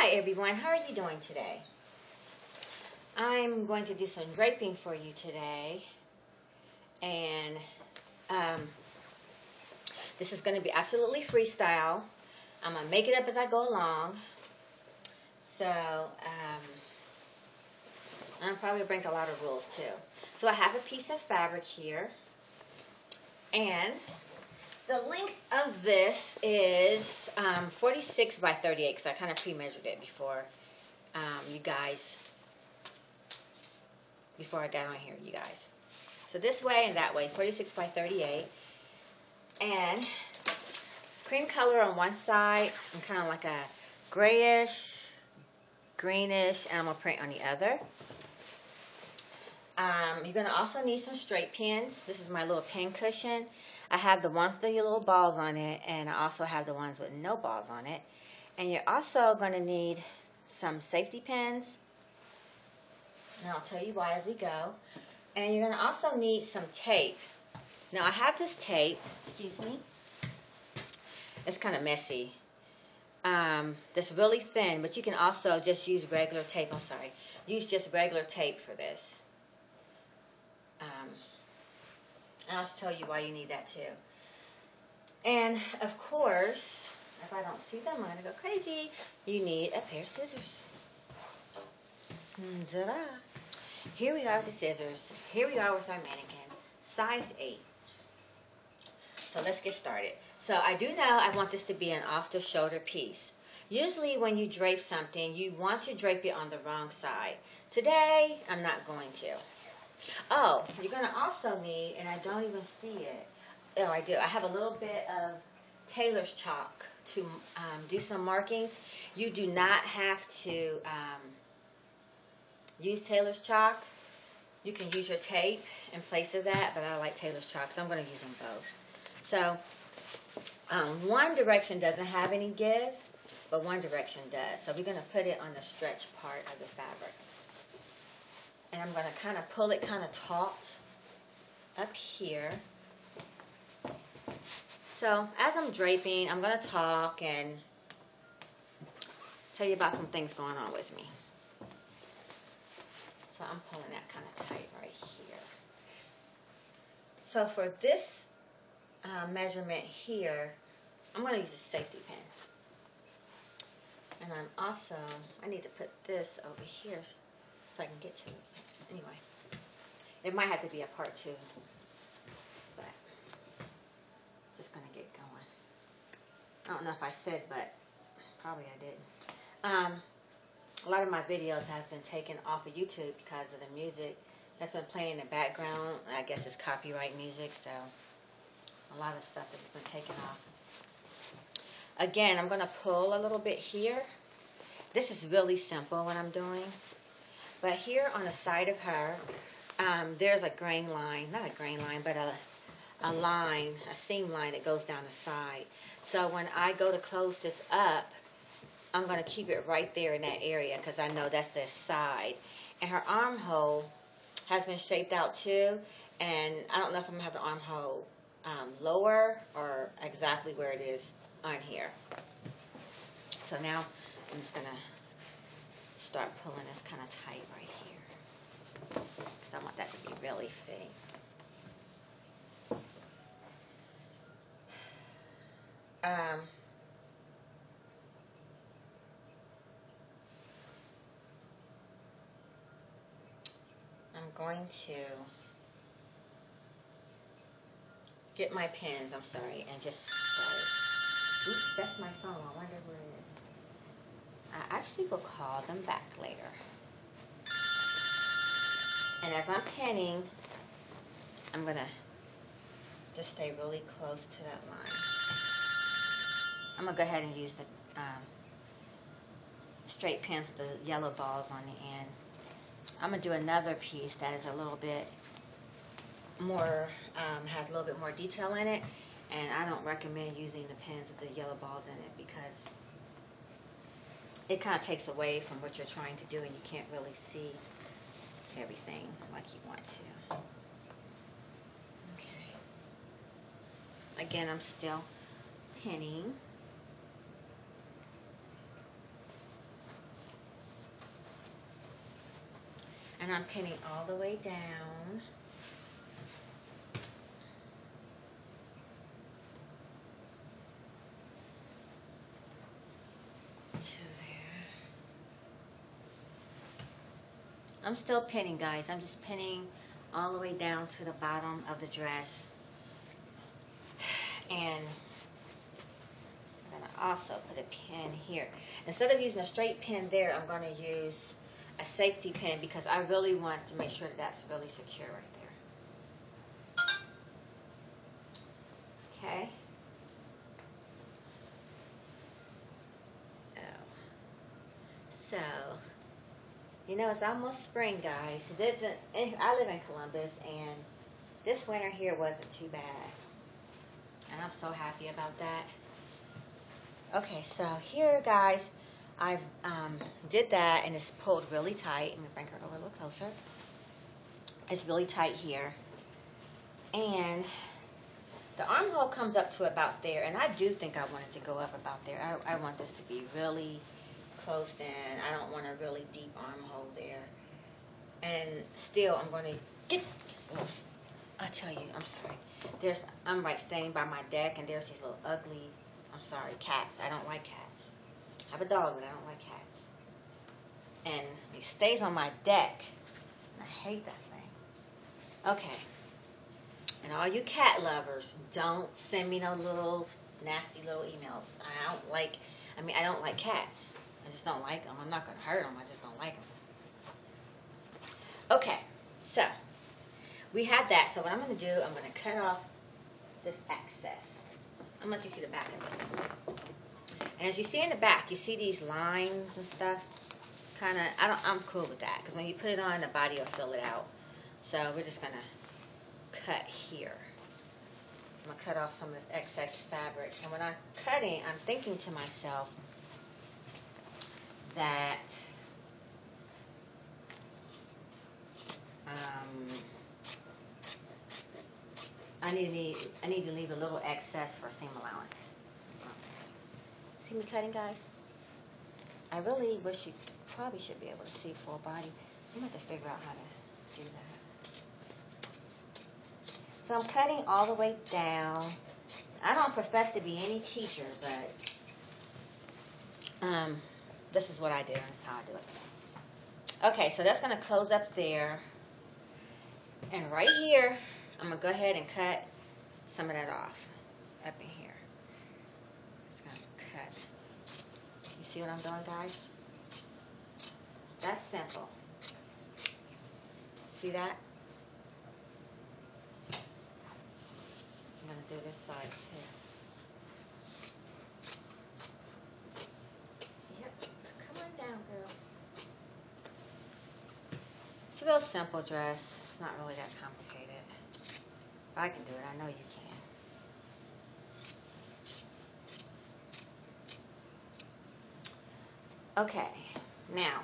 Hi everyone, how are you doing today? I'm going to do some draping for you today, and this is going to be absolutely freestyle. I'm going to make it up as I go along, so I'm probably break a lot of rules too. So I have a piece of fabric here, and the length of this is 46 by 38 because I kind of pre-measured it before before I got on here, you guys. So this way and that way, 46 by 38. And it's cream color on one side and kind of like a grayish, greenish, and I'm going to print on the other. You're going to also need some straight pins. This is my little pin cushion. I have the ones with the little balls on it, and I also have the ones with no balls on it. And you're also going to need some safety pins. And I'll tell you why as we go. And you're going to also need some tape. Now I have this tape, excuse me. It's kind of messy. That's really thin, but you can also just use regular tape. I'm sorry. Use just regular tape for this. And I'll tell you why you need that too. And of course, if I don't see them, I'm going to go crazy. You need a pair of scissors. Ta-da! Here we are with the scissors. Here we are with our mannequin. Size 8. So let's get started. So I do know I want this to be an off-the-shoulder piece. Usually when you drape something, you want to drape it on the wrong side. Today, I'm not going to. Oh, you're going to also need, and I don't even see it. Oh, I do. I have a little bit of tailor's chalk to do some markings. You do not have to use tailor's chalk. You can use your tape in place of that, but I like tailor's chalk, so I'm going to use them both. So, one direction doesn't have any give, but one direction does. So we're going to put it on the stretch part of the fabric. And I'm going to kind of pull it kind of taut up here. So as I'm draping, I'm going to talk and tell you about some things going on with me. So I'm pulling that kind of tight right here. So for this measurement here, I'm going to use a safety pin. And I'm also, I need to put this over here so I can get to it. Anyway, it might have to be a part 2, but just going to get going. I don't know if I said, but probably I didn't. A lot of my videos have been taken off of YouTube because of the music that's been playing in the background. I guess it's copyright music, so a lot of stuff that's been taken off. Again, I'm going to pull a little bit here. This is really simple what I'm doing. But here on the side of her, there's a grain line, not a grain line, but a line, a seam line that goes down the side. So when I go to close this up, I'm going to keep it right there in that area because I know that's the side. And her armhole has been shaped out too, and I don't know if I'm going to have the armhole lower or exactly where it is on here. So now I'm just going to start pulling this kind of tight right here because I want that to be really fitting. I'm going to get my pins, I'm sorry, and just start. Oops, that's my phone. I wonder where it is. I actually will call them back later. And as I'm pinning, I'm going to just stay really close to that line. I'm going to go ahead and use the straight pins with the yellow balls on the end. I'm going to do another piece that is a little bit more, has a little bit more detail in it. And I don't recommend using the pins with the yellow balls in it because it kind of takes away from what you're trying to do and you can't really see everything like you want to. Okay. Again, I'm still pinning. And I'm pinning all the way down. To there. I'm still pinning, guys. I'm just pinning all the way down to the bottom of the dress. And I'm going to also put a pin here. Instead of using a straight pin there, I'm going to use a safety pin because I really want to make sure that that's really secure right there. Okay. Oh. So, you know, it's almost spring, guys. It isn't. I live in Columbus, and this winter here wasn't too bad. And I'm so happy about that. Okay, so here, guys, I've did that, and it's pulled really tight. Let me bring her over a little closer. It's really tight here. And the armhole comes up to about there, and I do think I want it to go up about there. I want this to be really closed in. I don't want a really deep armhole there. And still, I'm going to get this little, I tell you, I'm sorry. I'm right standing by my deck, and there's these little ugly, I'm sorry, cats. I don't like cats. I have a dog, but I don't like cats. And he stays on my deck, and I hate that thing. Okay. And all you cat lovers, don't send me no little nasty little emails. I don't like cats. I just don't like them. I'm not going to hurt them. I just don't like them. Okay, so we have that. So what I'm going to do, I'm going to cut off this excess. How much you see the back of it? And as you see in the back, you see these lines and stuff. I'm cool with that because when you put it on, the body will fill it out. So we're just going to cut here. I'm going to cut off some of this excess fabric. And when I'm cutting, I'm thinking to myself that I need to leave a little excess for seam allowance. See me cutting, guys? I really wish you probably should be able to see full body. I'm going to have to figure out how to do that. So I'm cutting all the way down. I don't profess to be any teacher, but this is what I do, and this is how I do it. Okay, so that's going to close up there. And right here, I'm going to go ahead and cut some of that off up in here. Just going to cut. You see what I'm doing, guys? That's simple. See that? I'm going to do this side too. Yep. Come on down, girl. It's a real simple dress. It's not really that complicated. But I can do it. I know you can. Okay, now,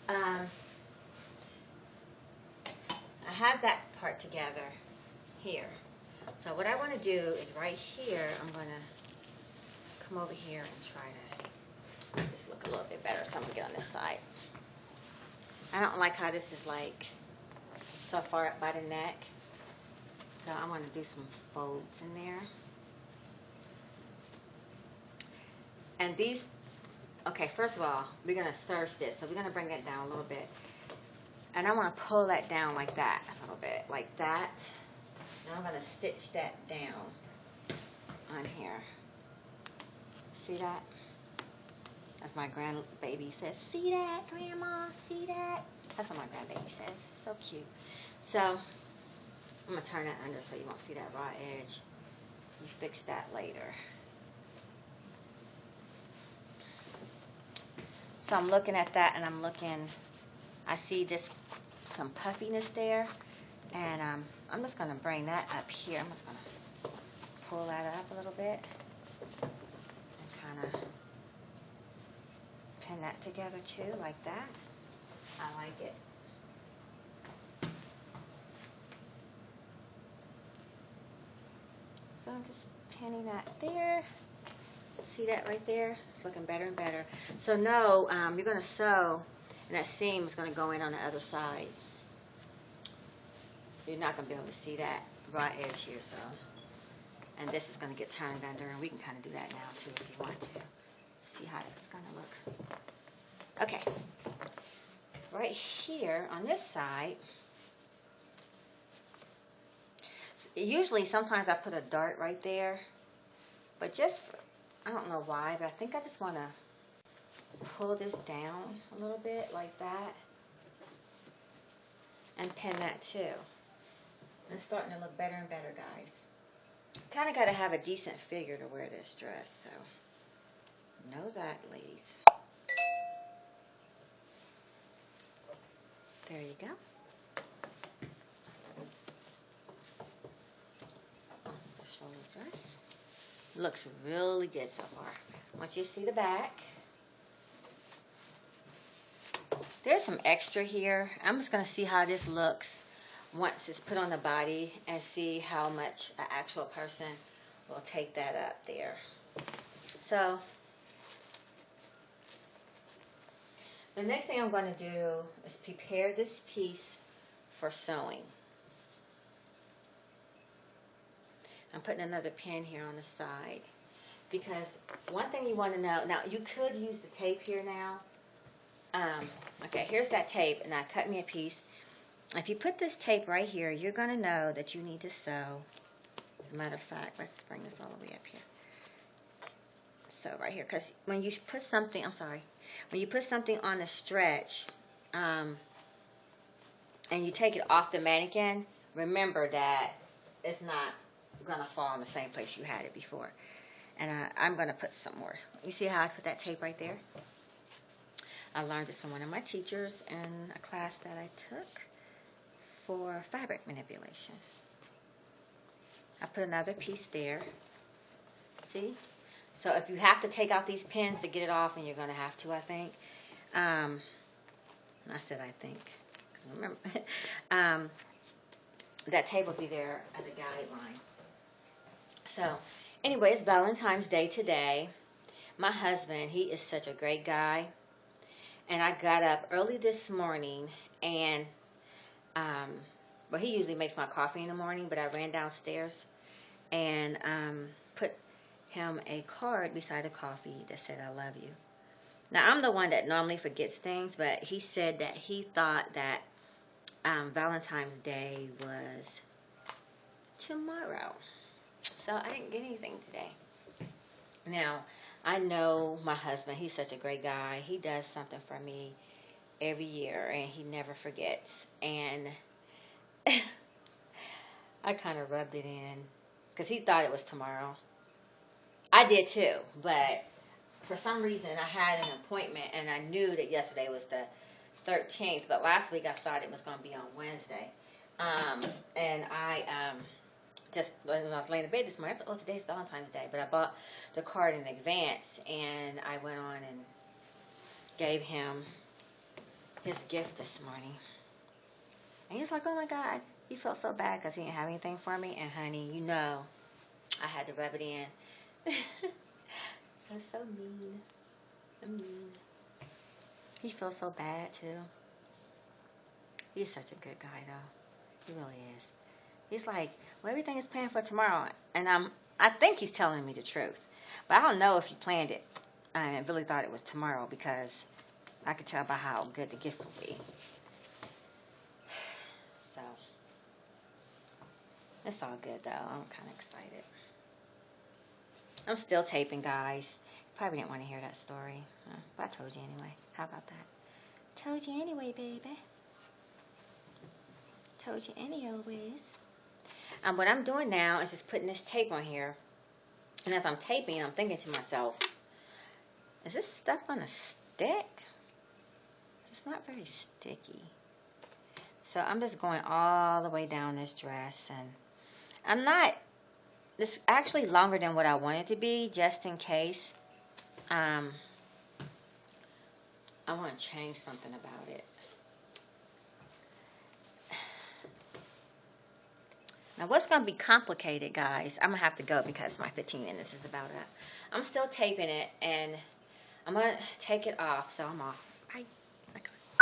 I have that part together here. So what I want to do is right here, I'm going to come over here and try to make this look a little bit better. So I'm going to get on this side. I don't like how this is like so far up by the neck. So I want to do some folds in there. And these, okay, first of all, we're going to serge this. So we're going to bring that down a little bit. And I want to pull that down like that a little bit, like that. And I'm going to stitch that down on here. See that? As my grandbaby says, see that, Grandma? See that? That's what my grandbaby says. So cute. So I'm going to turn that under so you won't see that raw edge. You fix that later. So I'm looking at that, and I see just some puffiness there, and I'm just going to bring that up here. I'm just going to pull that up a little bit and kind of pin that together too, like that. I like it. So I'm just pinning that there. See that right there? It's looking better and better. So no, you're going to sew And that seam is going to go in on the other side. You're not going to be able to see that raw edge here, so. And this is going to get turned under, and we can kind of do that now too if you want to. See how it's going to look. Okay. Right here on this side, usually sometimes I put a dart right there, but just, I don't know why, but I think I just want to pull this down a little bit like that and pin that too. And it's starting to look better and better, guys. Kind of got to have a decent figure to wear this dress, so know that, ladies. There you go. The shoulder dress looks really good so far. Once you see the back, there's some extra here. I'm just going to see how this looks once it's put on the body and see how much an actual person will take that up there. So the next thing I'm going to do is prepare this piece for sewing. I'm putting another pin here on the side because one thing you want to know, now you could use the tape here now. Okay, here's that tape, and I cut me a piece. If you put this tape right here, you're going to know that you need to sew. As a matter of fact, let's bring this all the way up here. So right here, because when you put something, when you put something on a stretch, and you take it off the mannequin, remember that it's not going to fall in the same place you had it before. And I'm going to put some more. You see how I put that tape right there? I learned this from one of my teachers in a class that I took for fabric manipulation. I put another piece there. See? So if you have to take out these pins to get it off, and you're going to have to, I think. I said I think. 'Cause remember, that tape will be there as a guideline. So anyway, it's Valentine's Day today. My husband, he is such a great guy. And I got up early this morning, and well, he usually makes my coffee in the morning, but I ran downstairs and put him a card beside the coffee that said, "I love you." Now, I'm the one that normally forgets things, but he said that he thought that Valentine's Day was tomorrow. So I didn't get anything today. Now, I know my husband, he's such a great guy. He does something for me every year, and he never forgets. And I kind of rubbed it in because he thought it was tomorrow. I did too, but for some reason I had an appointment, and I knew that yesterday was the 13th, but last week I thought it was going to be on Wednesday. And I just, when I was laying in bed this morning, I said, oh, today's Valentine's Day. But I bought the card in advance, and I went on and gave him his gift this morning. And he was like, oh my God. He felt so bad because he didn't have anything for me. And honey, you know, I had to rub it in. That's so mean. I'm mean. He feels so bad too. He's such a good guy though. He really is. He's like, well, everything is planned for tomorrow. And I think he's telling me the truth. But I don't know if he planned it and really thought it was tomorrow, because I could tell by how good the gift will be. So, it's all good though. I'm kind of excited. I'm still taping, guys. Probably didn't want to hear that story. But I told you anyway. How about that? Told you anyway, baby. Told you anyways. What I'm doing now is just putting this tape on here. And as I'm taping, I'm thinking to myself, is this stuff going to stick? It's not very sticky. So I'm just going all the way down this dress. And I'm not, this is actually longer than what I want it to be, just in case. I want to change something about it. Now, what's going to be complicated, guys, I'm going to have to go because my 15 minutes is about up. I'm still taping it, and I'm going to take it off, so I'm off. Bye.